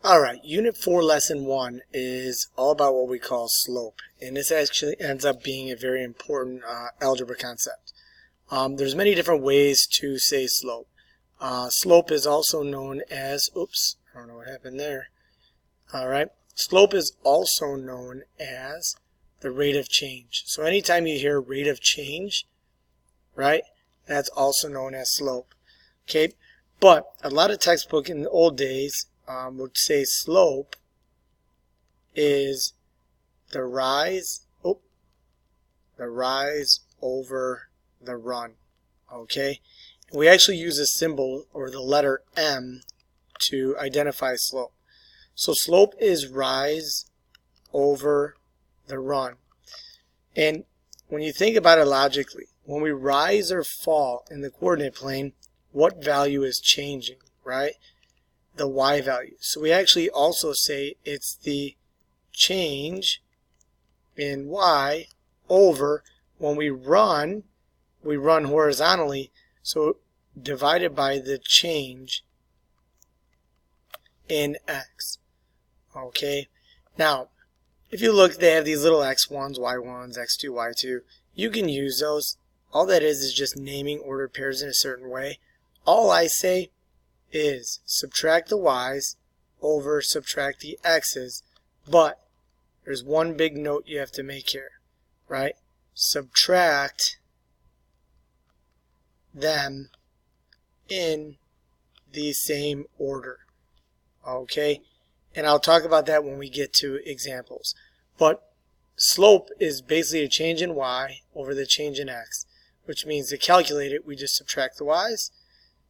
Alright, Unit 4, Lesson 1 is all about what we call slope. And this actually ends up being a very important algebra concept. There's many different ways to say slope. Slope is also known as, oops, I don't know what happened there. Alright, slope is also known as the rate of change. So anytime you hear rate of change, right, that's also known as slope. Okay, but a lot of textbook in the old days would say slope is the rise over the run. Okay, we actually use a symbol or the letter M to identify slope. So slope is rise over the run. And when you think about it logically, when we rise or fall in the coordinate plane, what value is changing, right? The y value. So we actually also say it's the change in y over, when we run horizontally, so divided by the change in x. Okay, now if you look, they have these little x1s, y1s, x2, y2. You can use those. All that is just naming ordered pairs in a certain way. All I say is subtract the y's over subtract the x's, but there's one big note you have to make here, right? Subtract them in the same order. Okay, and I'll talk about that when we get to examples. But slope is basically a change in y over the change in x, which means to calculate it, we just subtract the y's,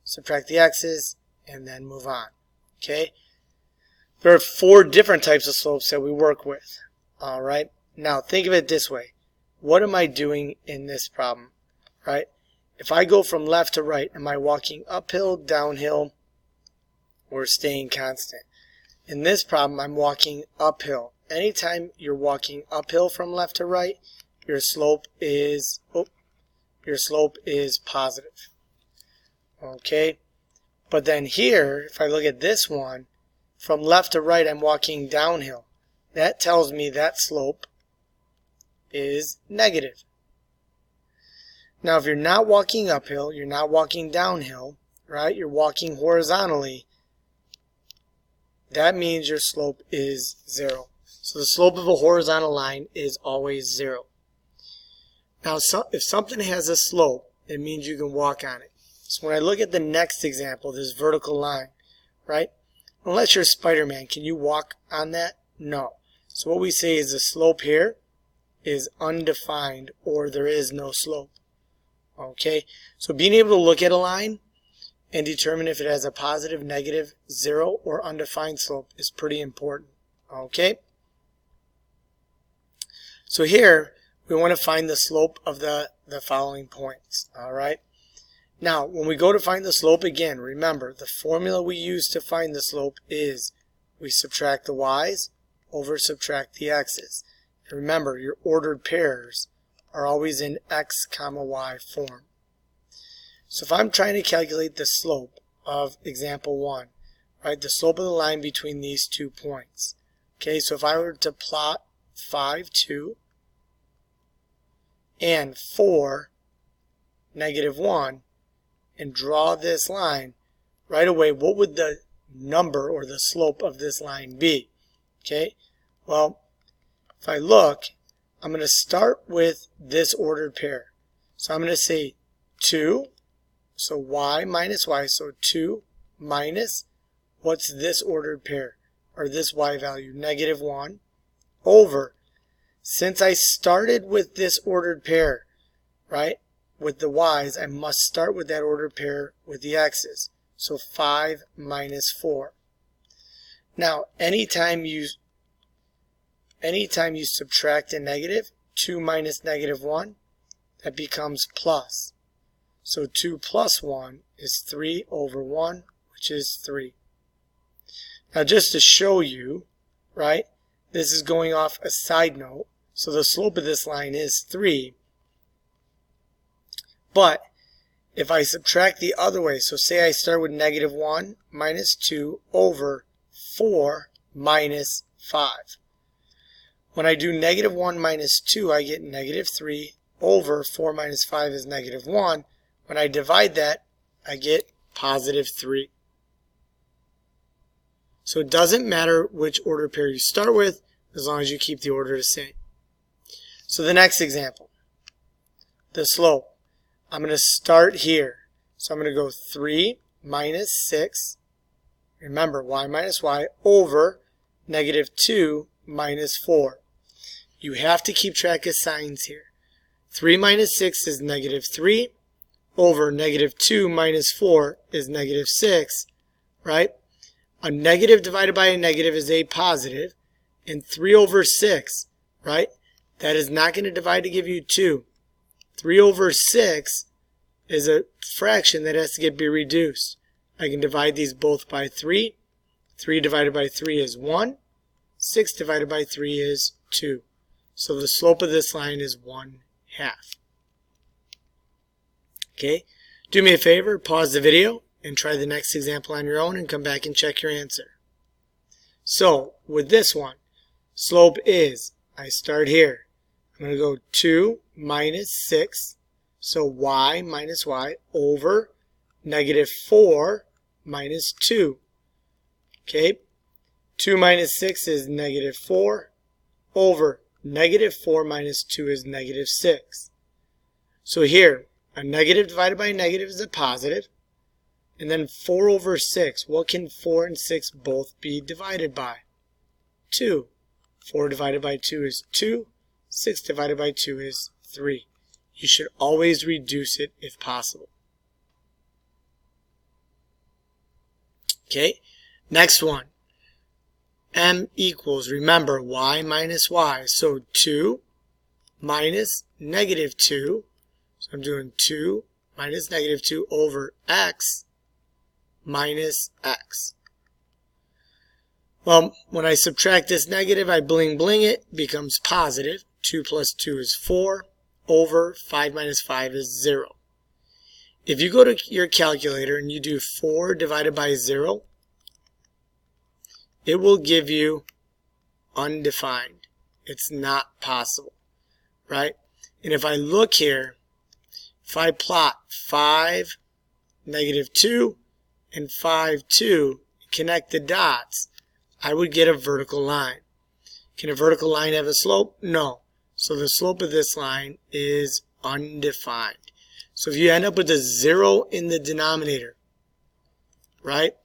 subtract the x's, and then move on. Okay, there are 4 different types of slopes that we work with. Alright, now think of it this way. What am I doing in this problem? Right? If I go from left to right, am I walking uphill, downhill, or staying constant? In this problem, I'm walking uphill. Anytime you're walking uphill from left to right, your slope is positive. Okay? But then here, if I look at this one, from left to right, I'm walking downhill. That tells me that slope is negative. Now, if you're not walking uphill, you're not walking downhill, right? You're walking horizontally. That means your slope is 0. So the slope of a horizontal line is always 0. Now, if something has a slope, it means you can walk on it. So when I look at the next example, this vertical line, right? Unless you're Spider-Man, can you walk on that? No. So what we say is the slope here is undefined, or there is no slope. Okay? So being able to look at a line and determine if it has a positive, negative, 0, or undefined slope is pretty important. Okay? So here, we want to find the slope of the following points. Alright? Now, when we go to find the slope again, remember, the formula we use to find the slope is we subtract the y's over subtract the x's. And remember, your ordered pairs are always in x comma y form. So if I'm trying to calculate the slope of example 1, right, the slope of the line between these 2 points. Okay, so if I were to plot 5, 2, and 4, negative 1, and draw this line, right away, what would the number or the slope of this line be? Okay, well, if I look, I'm going to start with this ordered pair. So I'm going to say 2, so y minus y, so 2 minus, what's this ordered pair, or this y value, negative 1, over, since I started with this ordered pair, right, with the y's, I must start with that ordered pair with the x's. So 5 minus 4. Now, anytime you subtract a negative, 2 minus negative 1, that becomes plus. So 2 plus 1 is 3 over 1, which is 3. Now, just to show you, right, this is going off a side note. So the slope of this line is 3. But if I subtract the other way, so say I start with negative 1 minus 2 over 4 minus 5. When I do negative 1 minus 2, I get negative 3 over 4 minus 5 is negative 1. When I divide that, I get positive 3. So it doesn't matter which order pair you start with, as long as you keep the order the same. So the next example, the slope. I'm going to start here. So I'm going to go 3 minus 6, remember y minus y, over negative 2 minus 4. You have to keep track of signs here. 3 minus 6 is negative 3, over negative 2 minus 4 is negative 6, right? A negative divided by a negative is a positive, and 3 over 6, right? That is not going to divide to give you 2. 3 over 6 is a fraction that has to be reduced. I can divide these both by 3. 3 divided by 3 is 1. 6 divided by 3 is 2. So the slope of this line is 1/2. Okay, do me a favor, pause the video and try the next example on your own and come back and check your answer. So with this one, slope is, I start here. I'm going to go 2 minus 6, so y minus y, over negative 4 minus 2. Okay, 2 minus 6 is negative 4, over negative 4 minus 2 is negative 6. So here, a negative divided by a negative is a positive. And then 4 over 6, what can 4 and 6 both be divided by? 2. 4 divided by 2 is 2. 6 divided by 2 is 3. You should always reduce it if possible. Okay, next one. M equals, remember, y minus y. So 2 minus negative 2. So I'm doing 2 minus negative 2 over x minus x. Well, when I subtract this negative, I bling bling it, becomes positive. 2 plus 2 is 4, over 5 minus 5 is 0. If you go to your calculator and you do 4 divided by 0, it will give you undefined. It's not possible, right? And if I look here, if I plot 5, negative 2, and 5, 2, connect the dots, I would get a vertical line. Can a vertical line have a slope? No. So the slope of this line is undefined. So if you end up with a 0 in the denominator, right,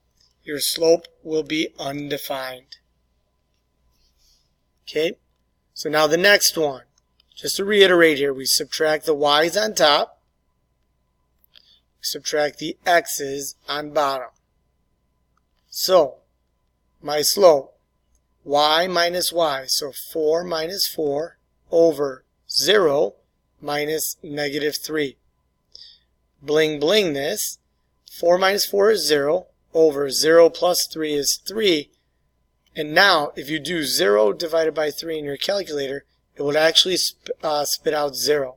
your slope will be undefined. Okay, so now the next one. Just to reiterate here, we subtract the y's on top, subtract the x's on bottom. So my slope, y minus y, so 4 minus 4 over 0 minus negative 3. Bling bling this, 4 minus 4 is 0, over 0 plus 3 is 3. And now if you do 0 divided by 3 in your calculator, it would actually spit out 0.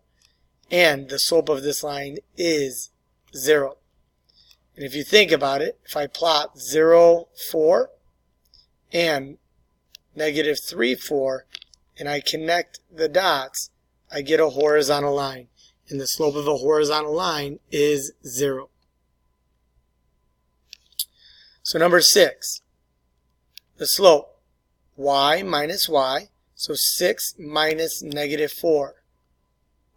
And the slope of this line is 0. And if you think about it, if I plot 0, 4 and negative 3, 4, and I connect the dots, I get a horizontal line. And the slope of a horizontal line is 0. So number 6, the slope, y minus y, so 6 minus negative 4,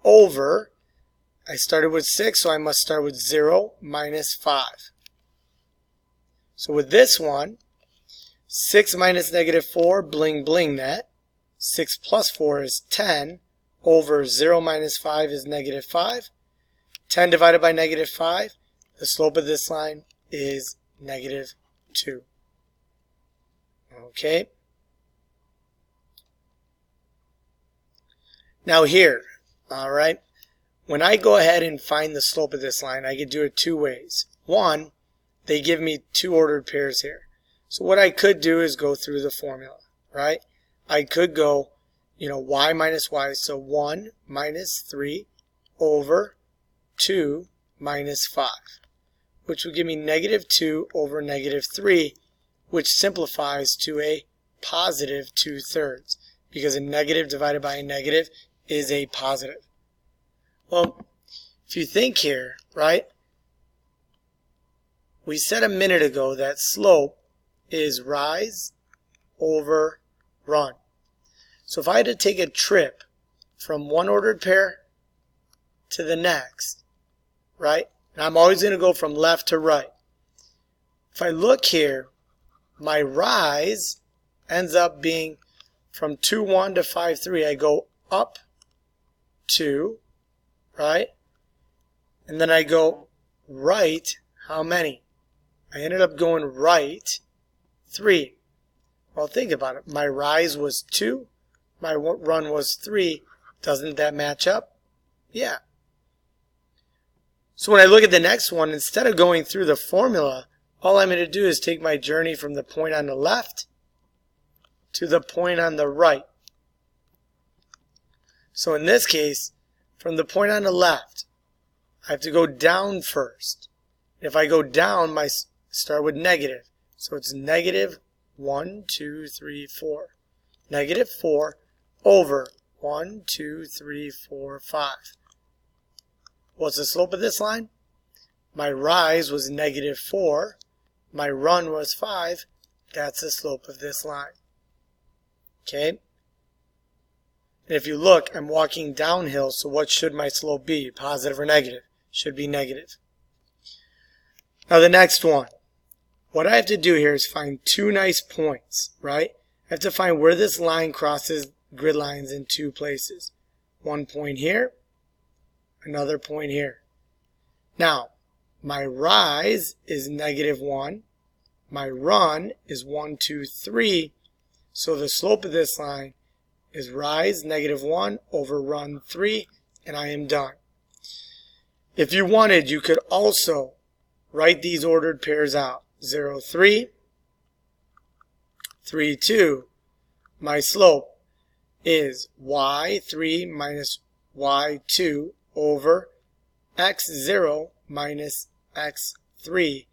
over, I started with 6, so I must start with 0 minus 5. So with this one, 6 minus negative 4, bling bling that. 6 plus 4 is 10, over 0 minus 5 is negative 5. 10 divided by negative 5, the slope of this line is negative 2. Okay. Now here, all right, when I go ahead and find the slope of this line, I can do it two ways. One, they give me two ordered pairs here. So what I could do is go through the formula, right? I could go, y minus y, so 1 minus 3 over 2 minus 5, which would give me negative 2 over negative 3, which simplifies to a positive 2/3, because a negative divided by a negative is a positive. Well, if you think here, right, we said a minute ago that slope is rise over run. So if I had to take a trip from one ordered pair to the next, right, and I'm always going to go from left to right. If I look here, my rise ends up being from 2-1 to 5-3. I go up 2, right? And then I go right, how many? I ended up going right 3. Well, think about it. My rise was 2. My run was 3. Doesn't that match up? Yeah. So when I look at the next one, instead of going through the formula, all I'm going to do is take my journey from the point on the left to the point on the right. So in this case, from the point on the left, I have to go down first. If I go down, I start with negative. So it's negative 1, 2, 3, 4. Negative 4 over 1, 2, 3, 4, 5. What's the slope of this line? My rise was negative 4. My run was 5. That's the slope of this line. Okay? And if you look, I'm walking downhill, so what should my slope be? Positive or negative? Should be negative. Now the next one. What I have to do here is find two nice points, right? I have to find where this line crosses grid lines in two places. One point here, another point here. Now, my rise is negative 1. My run is 1, 2, 3. So the slope of this line is rise negative 1 over run 3, and I am done. If you wanted, you could also write these ordered pairs out. 0, 3, 3, 2. My slope is y3 minus y2 over x0 minus x3.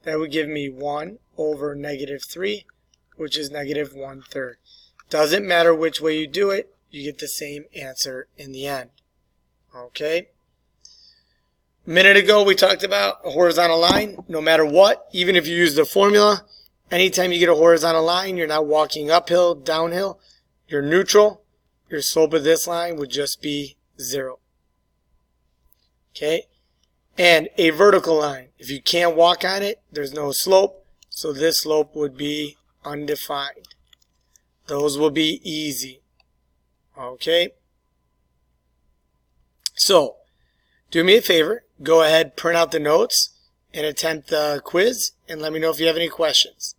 That would give me 1 over negative 3, which is negative 1/3. Doesn't matter which way you do it, you get the same answer in the end. Okay? A minute ago we talked about a horizontal line. No matter what, even if you use the formula, anytime you get a horizontal line, you're not walking uphill, downhill, you're neutral. Your slope of this line would just be 0. Okay? And a vertical line, if you can't walk on it, there's no slope, so this slope would be undefined. Those will be easy. Okay? So, do me a favor, go ahead, print out the notes, and attempt the quiz, and let me know if you have any questions.